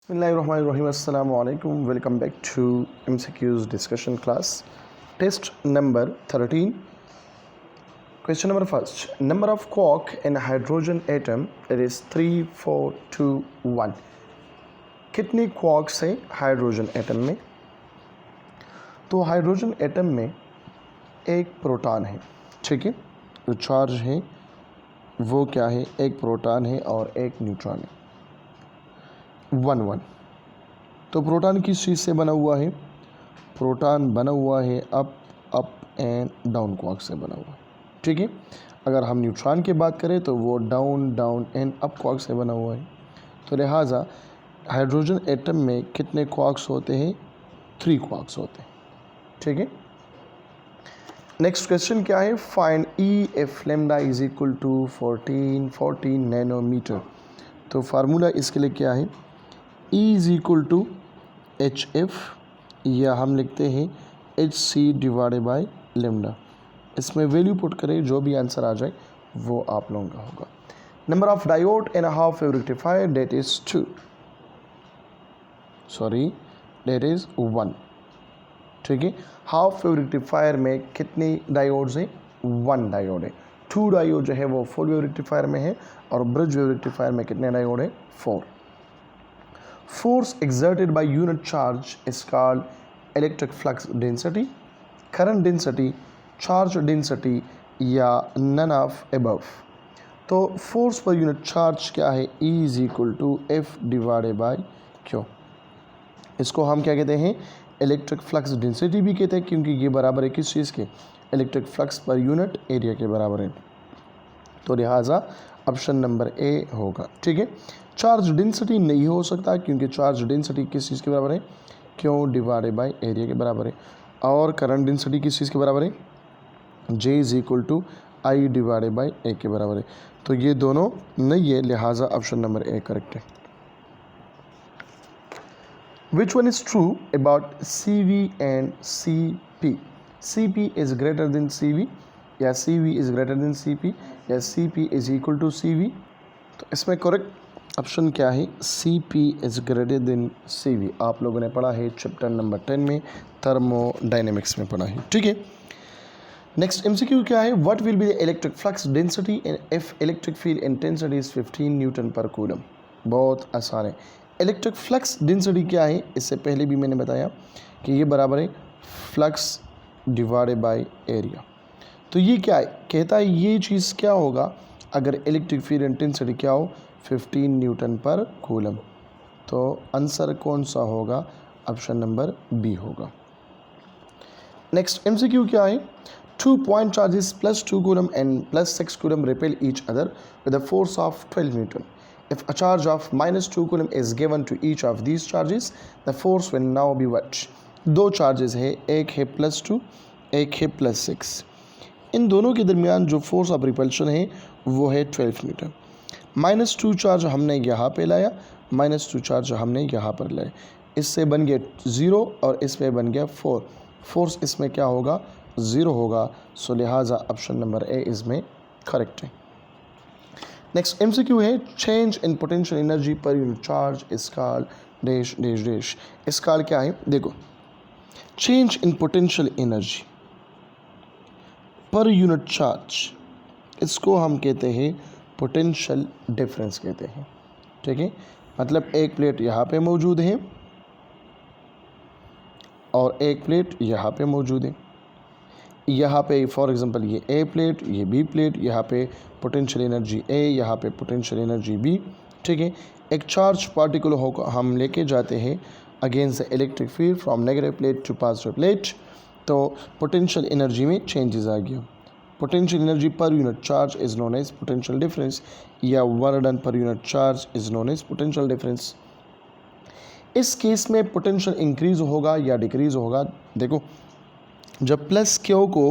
Bismillahirrahmanirrahim. Assalamu alaikum. Welcome back to MCQ's discussion class. Test number 13. Question number first. Number of quark in hydrogen atom, it is 3, 4, 2, 1. कितनी quarks है hydrogen atom में? तो hydrogen atom में एक proton है, ठीक है, जो चार्ज है वो क्या है, एक प्रोटॉन है और एक न्यूट्रॉन है, 1 1। तो प्रोटॉन किस चीज़ से बना हुआ है? प्रोटॉन बना हुआ है अप एंड डाउन क्वार्क से बना हुआ है, ठीक है। अगर हम न्यूट्रॉन की बात करें तो वो डाउन एंड अप क्वार्क से बना हुआ है। तो लिहाजा हाइड्रोजन एटम में कितने क्वार्क्स होते हैं? 3 क्वार्क्स होते हैं, ठीक है। नेक्स्ट क्वेश्चन क्या है? Find E F lambda is equal to 14 nanometer. तो फार्मूला इसके लिए क्या है? E is equal to H F, या हम लिखते हैं H C divided by lambda. इसमें वैल्यू पुट करें, जो भी आंसर आ जाए वो आप लोगों का होगा। Number of diode in half wave rectifier that is 2, that is 1, ठीक है। हाफ वेव रेक्टिफायर में कितने डायोड्स हैं? 1 डायोड है। 2 डायोड जो है वो फुल वेव रेक्टिफायर में है, और ब्रिज वेव रेक्टिफायर में कितने डायोड है? 4। Force exerted by unit charge is called electric flux density, current density, charge density या none of above। तो फोर्स पर यूनिट चार्ज क्या है? E is equal to F divided by Q. इसको हम क्या कहते हैं? इलेक्ट्रिक फ्लक्स डेंसिटी भी कहते हैं, क्योंकि ये बराबर है किस चीज़ के? Electric flux per unit area के बराबर है। तो लिहाजा ऑप्शन नंबर ए होगा, ठीक है। चार्ज डेंसिटी नहीं हो सकता, क्योंकि चार्ज डेंसिटी किस चीज़ के बराबर है? क्यों डिवाइडेड बाई एरिया के बराबर है। और करंट डेंसिटी किस चीज़ के बराबर है? J is equal to I divided by A के बराबर है। तो ये दोनों नहीं है, लिहाजा ऑप्शन नंबर ए करेक्ट है। Which one is true about C V and C P? C P is greater than C V, या C V is greater than C P, या C P is equal to C V? तो इसमें correct option क्या है? C P is greater than C V. आप लोगों ने पढ़ा है चैप्टर नंबर 10 में, थर्मोडाइनेमिक्स में पढ़ा है, ठीक है। नेक्स्ट एमसीक्यू क्या है? What will be the electric flux density if electric field intensity is 15 Newton पर कूलम? बहुत आसान है। इलेक्ट्रिक फ्लक्स डेंसिटी क्या है? इससे पहले भी मैंने बताया कि ये बराबर है फ्लक्स डिवाइडेड बाय एरिया। तो ये क्या है? कहता है ये चीज़ क्या होगा अगर इलेक्ट्रिक फील्ड इंटेंसिटी क्या हो? 15 न्यूटन पर कूलम। तो आंसर कौन सा होगा? ऑप्शन नंबर बी होगा। नेक्स्ट एमसीक्यू क्या है? 2 point charges +2 coulomb and +6 coulomb repel each other with a force of 12 Newton. If a charge of -2 coulomb is given to each of these charges, the force will now be what? 2 charges है, एक है +2, एक है +6। इन दोनों के दरमियान जो force of repulsion है वो है 12 न्यूटन। -2 चार्ज हमने यहाँ पे लाया, -2 चार्ज हमने यहाँ पर लाया, इससे बन गया 0 और इसमें बन गया 4। फोर्स इसमें क्या होगा? 0 होगा। सो लिहाजा ऑप्शन नंबर ए इसमें करेक्ट है। नेक्स्ट एमसीक्यू है change in potential energy per unit charge is called dash dash dash. इस कॉल्ड क्या है? देखो, change in potential energy per unit charge, इसको हम कहते हैं पोटेंशियल डिफरेंस कहते हैं, ठीक है। मतलब एक प्लेट यहाँ पे मौजूद है और एक प्लेट यहाँ पे मौजूद है। यहाँ पे फॉर एग्जांपल ये ए प्लेट, ये बी प्लेट, यहाँ पे पोटेंशियल एनर्जी ए, यहाँ पे पोटेंशियल एनर्जी बी, ठीक है। एक चार्ज पार्टिकल होकर हम लेके जाते हैं against the electric field from negative plate to positive plate, तो पोटेंशियल एनर्जी में चेंजेस आ गया। Potential energy per unit charge is known as potential difference, या work done per unit charge is known as potential difference. इस case में potential increase होगा या decrease होगा? देखो, जब प्लस क्यू को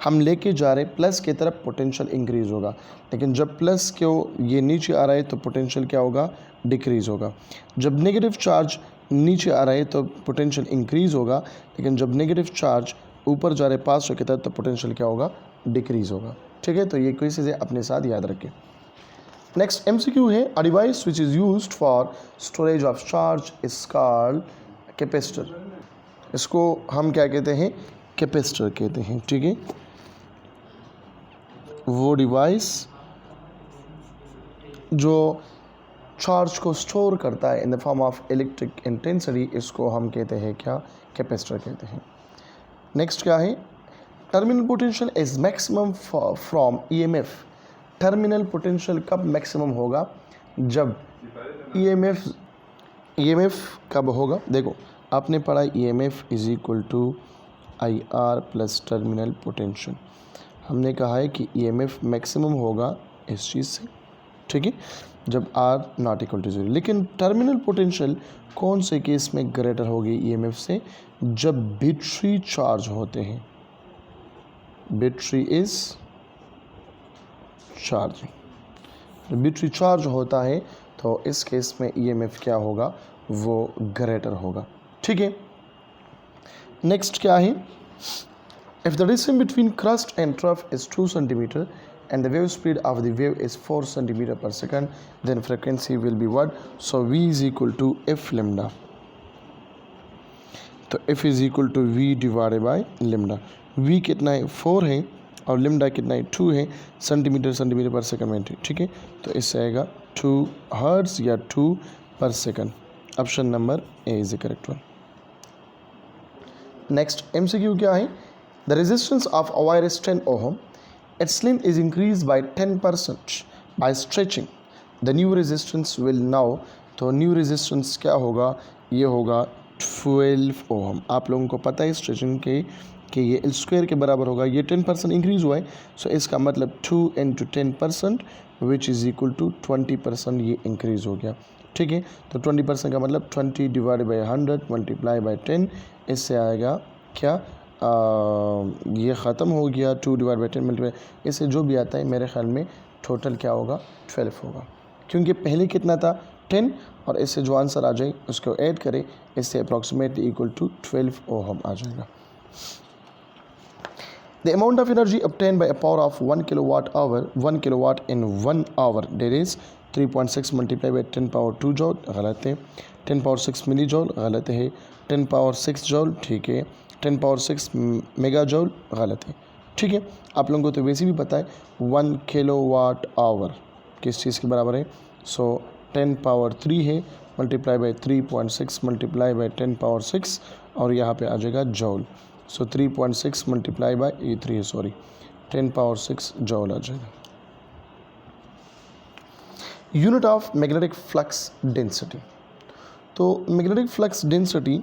हम लेके जा रहे प्लस की तरफ पोटेंशियल इंक्रीज होगा, लेकिन जब प्लस क्यू ये नीचे आ रहा है तो पोटेंशियल क्या होगा? डिक्रीज होगा। जब नेगेटिव चार्ज नीचे आ रहा है तो पोटेंशियल इंक्रीज होगा, लेकिन जब नेगेटिव चार्ज ऊपर जा रहे पास की तरफ तो पोटेंशियल क्या होगा? डिक्रीज होगा, ठीक है। तो ये कोई चीज़ें अपने साथ याद रखें। नेक्स्ट MCQ है, a device which is used for storage of charge is called capacitor. इसको हम क्या कहते हैं, कैपेसिटर कहते हैं, ठीक है। वो डिवाइस जो चार्ज को स्टोर करता है in the form of electric intensity, इसको हम कहते हैं क्या, कैपेसिटर कहते हैं। नेक्स्ट क्या है, terminal potential is maximum from EMF। Terminal potential कब मैक्सिमम होगा, जब EMF कब होगा, देखो आपने पढ़ा EMF is equal to IR plus terminal potential. हमने कहा है कि EMF मैक्सिमम होगा इस चीज़ से, ठीक है, जब R नॉट इक्वल टू 0। लेकिन टर्मिनल पोटेंशियल कौन से केस में ग्रेटर होगी EMF से, जब बैटरी चार्ज होते हैं, बैटरी इज चार्ज, जब बैटरी चार्ज होता है तो इस केस में EMF क्या होगा, वो ग्रेटर होगा, ठीक है। नेक्स्ट क्या है, if the distance between crust and trough is 2 cm and the wave speed of the wave is 4 cm per second, then frequency will be what, so V is equal to F lambda। तो F is equal to V divided by lambda। V कितना है, 4 है, और lambda कितना है, 2 है, centimetre पर second में, ठीक है। तो इससे आएगा 2 हर्ट्ज या 2 पर second. Option number A is the correct one. Next MCQ क्या है, the resistance of a wire is 10 ohm, its length is increased by 10% by stretching, the new resistance will now, तो न्यू रेजिस्टेंस क्या होगा, ये होगा 12 ohm. आप लोगों को पता है स्ट्रेचिंग के कि ये L स्क्वायर के बराबर होगा, ये 10% इंक्रीज़ हुआ है, सो इसका मतलब 2 × 10% विच इज़ इक्वल टू 20% ये इंक्रीज़ हो गया, ठीक है। तो 20% का मतलब 20 डिवाइडेड बाई 100 मल्टीप्लाई बाई 10, इससे आएगा क्या, ये ख़त्म हो गया, 2 डिवाइड बाई 10 मल्टीप्लाई, इससे जो भी आता है मेरे ख्याल में टोटल क्या होगा, 12 होगा, क्योंकि पहले कितना था 10, और इससे जो आंसर आ जाए उसको ऐड करें, इससे अप्रॉक्सीमेटली इक्वल टू 12 ओहम आ जाएगा। The amount of energy obtained by a power of 1 kilowatt in 1 hour, that is 3.6 multiplied by 10 power 2 जॉल, गलत है। 10 पावर 6 मिली जॉल, गलत है। 10 पावर 6 जॉल, ठीक है। 10 पावर 6 मेगा जॉल, गलत है, ठीक है। आप लोगों को तो वैसे भी पता है 1 किलोवाट आवर किस चीज़ के बराबर है, सो 10 पावर 3 है, multiply by 3.6 multiply by 10 power 6, और यहाँ पे आ जाएगा जॉल, सो 3.6 मल्टीप्लाई बाई 3 है, सॉरी 10 पावर 6 जॉल आ जाएगा। Unit of magnetic flux density, तो मैग्नेटिक फ्लक्स डेंसिटी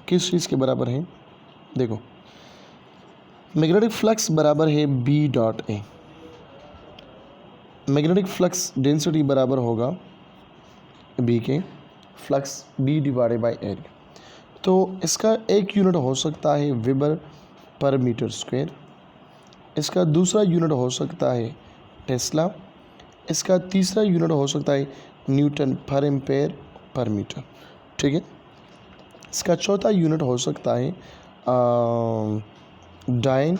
किस चीज़ के बराबर है, देखो मैग्नेटिक फ्लक्स बराबर है B.A। मैग्नेटिक फ्लक्स डेंसिटी बराबर होगा B के flux B divided by area. तो इसका एक यूनिट हो सकता है वेबर पर मीटर स्क्वायर, इसका दूसरा यूनिट हो सकता है टेस्ला, इसका तीसरा यूनिट हो सकता है Newton per ampere per metre, ठीक है। इसका चौथा यूनिट हो सकता है dyne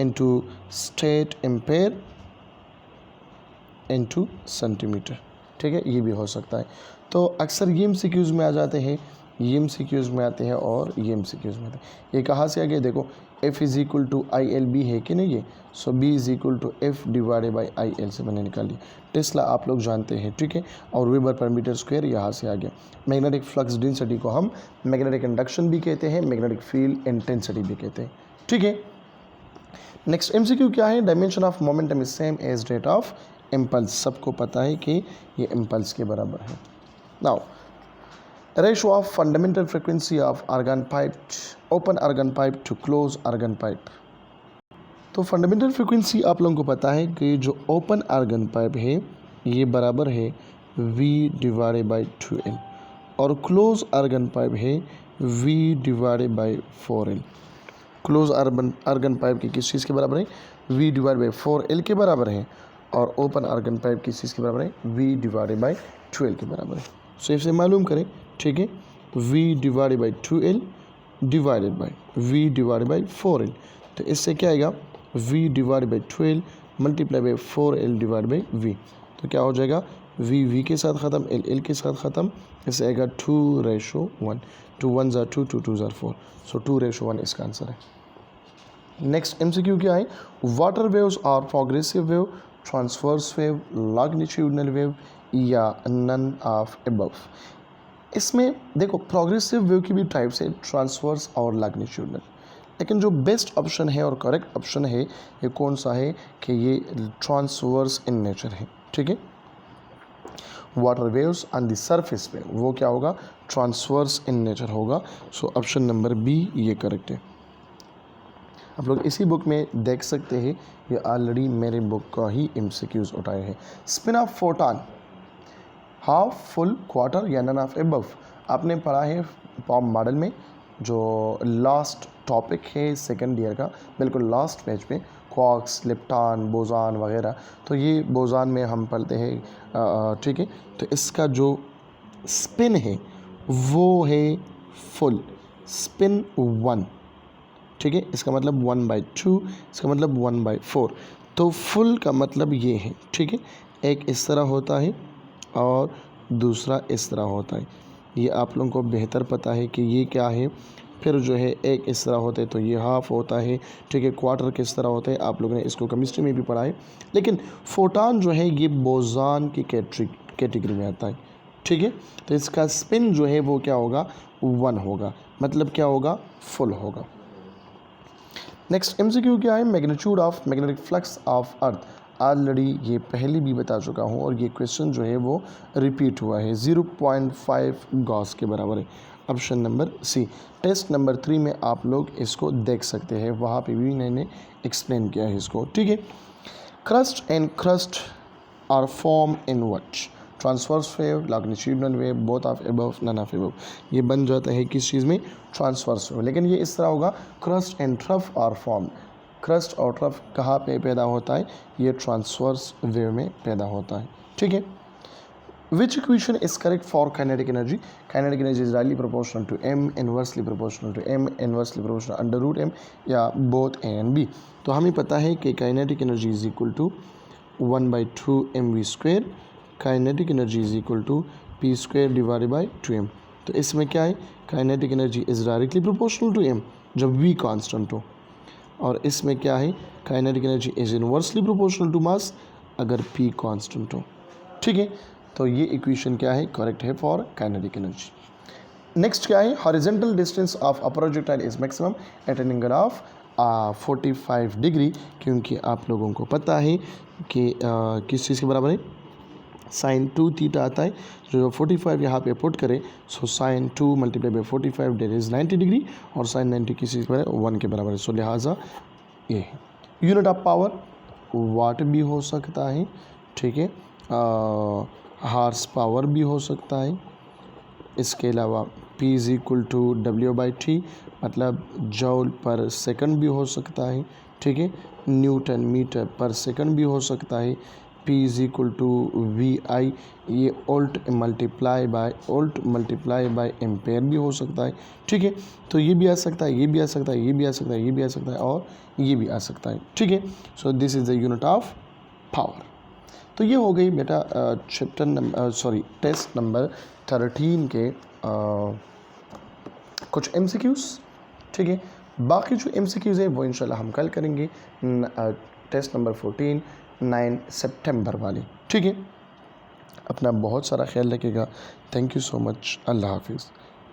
into statampere into centimeter, ठीक है, ये भी हो सकता है। तो अक्सर ये MCQs में आ जाते हैं, ये MCQs में आते हैं, और ये MCQs में आते हैं। ये कहाँ से आ गए, देखो F is equal to ILB है कि नहीं, ये so B is equal to F divided by IL से मैंने निकाल लिया। टेस्ला आप लोग जानते हैं, ठीक है, और वेबर पर मीटर स्क्वायर यहाँ से आ गया। मैग्नेटिक फ्लक्स डेंसिटी को हम मैग्नेटिक इंडक्शन भी कहते हैं, मैग्नेटिक फील्ड इंटेंसिटी भी कहते हैं, ठीक है। नेक्स्ट MCQ क्या है, dimension of momentum is same as rate of impulse. सबको पता है कि ये इम्पल्स के बराबर है। Now ratio of fundamental frequency of organ pipe, open organ pipe to close organ pipe. तो फंडामेंटल फ्रिक्वेंसी आप लोगों को पता है कि जो ओपन आर्गन पाइप है ये बराबर है V डिवाइडेड बाई 2L, और क्लोज आर्गन पाइप है V divided by 4L। Close organ pipe की किस चीज़ के बराबर है, V डिवाइड बाई 4L के बराबर है, और ओपन आर्गन पाइप किस चीज़ के बराबर है, V डिवाइडेड बाई 12 के बराबर है। सो इसे मालूम करें, ठीक है, V divided by 2L divided by V divided by 4L, तो इससे क्या आएगा V divided by 12 multiply by 4L divide by V, तो क्या हो जाएगा, v के साथ ख़त्म, l के साथ ख़त्म, इससे आएगा 2:1, 2 1 ज़ा 2, 2 2 ज़ा 4, सो 2:1 इसका आंसर है। नेक्स्ट MCQ क्या है, water waves are progressive wave, transverse wave, longitudinal wave या नन ऑफ अबव। इसमें देखो प्रोग्रेसिव वेव की भी टाइप्स है, ट्रांसवर्स और लॉन्गिट्यूडनल, लेकिन जो बेस्ट ऑप्शन है और करेक्ट ऑप्शन है ये कौन सा है कि ये ट्रांसवर्स इन नेचर है। ठीक है, water waves on the surface पे वो क्या होगा, ट्रांसवर्स इन नेचर होगा। सो ऑप्शन नंबर बी ये करेक्ट है। आप लोग इसी बुक में देख सकते हैं, ये ऑलरेडी मेरे बुक का ही MCQs उठाए हैं। Spin off photon, half, full, quarter या नन ऑफ अबव, आपने पढ़ा है फॉर्म मॉडल में, जो लास्ट टॉपिक है सेकेंड ईयर का, बिल्कुल लास्ट पेज पे, क्वार्क्स, लेप्टॉन, बोजान वगैरह। तो ये बोजान में हम पढ़ते हैं। ठीक है, तो इसका जो स्पिन है वो है फुल, स्पिन 1। ठीक है, इसका मतलब 1/2, इसका मतलब 1/4। तो फुल का मतलब ये है। ठीक है, एक इस तरह होता है और दूसरा इस तरह होता है, ये आप लोगों को बेहतर पता है कि ये क्या है। फिर जो है एक इस तरह होते तो ये हाफ होता है। ठीक है, क्वार्टर किस तरह होते हैं आप लोगों ने इसको केमिस्ट्री में भी पढ़ा है। लेकिन फोटॉन जो है ये बोजान की कैटेगरी में आता है। ठीक है, तो इसका स्पिन जो है वो क्या होगा, 1 होगा, मतलब क्या होगा, फुल होगा। नेक्स्ट MCQ क्या है, magnitude of magnetic flux of earth. Already ये पहले भी बता चुका हूँ और ये क्वेश्चन जो है वो रिपीट हुआ है, 0.5 गॉस के बराबर है। Option number C. Test number 3 में आप लोग इसको देख सकते हैं, वहाँ पे भी मैंने एक्सप्लेन किया है इसको। ठीक है, crest and crest are form in what, transverse wave, longitudinal wave, both of above, none of above. ये बन जाता है किस चीज़ में, ट्रांसवर्स वेव। लेकिन ये इस तरह होगा, crest and trough are form. Crest और ट्रफ कहाँ पे पैदा होता है, ये ट्रांसवर्स वेव में पैदा होता है। ठीक है, which equation is correct for kinetic energy, kinetic energy is directly proportional to m, inversely proportional to m, inversely proportional √m या बोथ a एंड b। तो हमें पता है कि kinetic energy is equal to 1/2 mv², kinetic energy is equal to p² divided by 2m। तो इसमें क्या है, kinetic energy is directly proportional to m जब v कांस्टेंट हो, और इसमें क्या है, kinetic energy is inversely proportional to mass अगर p कांस्टेंट हो। ठीक है, तो ये इक्वेशन क्या है, करेक्ट है फॉर काइनेटिक एनर्जी। नेक्स्ट क्या है, horizontal distance of a projectile is maximum at an angle of 45 degree, क्योंकि आप लोगों को पता है कि किस चीज़ के बराबर है, sin 2 थीटा आता है, जो 45 यहाँ पे पुट करें, सो sin 2 multiply by 45 that is 90 degree, और sin 90 किस चीज़ पर है, 1 के बराबर है। सो लिहाजा ये है। यूनिट ऑफ पावर वाट भी हो सकता है। ठीक है, हार्स पावर भी हो सकता है। इसके अलावा P is equal to W/T मतलब जूल पर सेकंड भी हो सकता है। ठीक है, न्यूटन मीटर पर सेकंड भी हो सकता है। P is equal to VI, ये ओल्ट मल्टीप्लाई बाय एम्पेयर भी हो सकता है। ठीक है, तो ये भी आ सकता है, ये भी आ सकता है, ये भी आ सकता है, ये भी आ सकता है, और ये भी आ सकता है। ठीक है, so this is the unit of power. तो ये हो गई बेटा टेस्ट नंबर 13 के कुछ MCQs। ठीक है, बाकी जो MCQs है वो इंशाल्लाह हम कल करेंगे, टेस्ट नंबर 14 9 सितंबर वाली। ठीक है, अपना बहुत सारा ख्याल रखिएगा। Thank you so much. अल्लाह हाफिज़।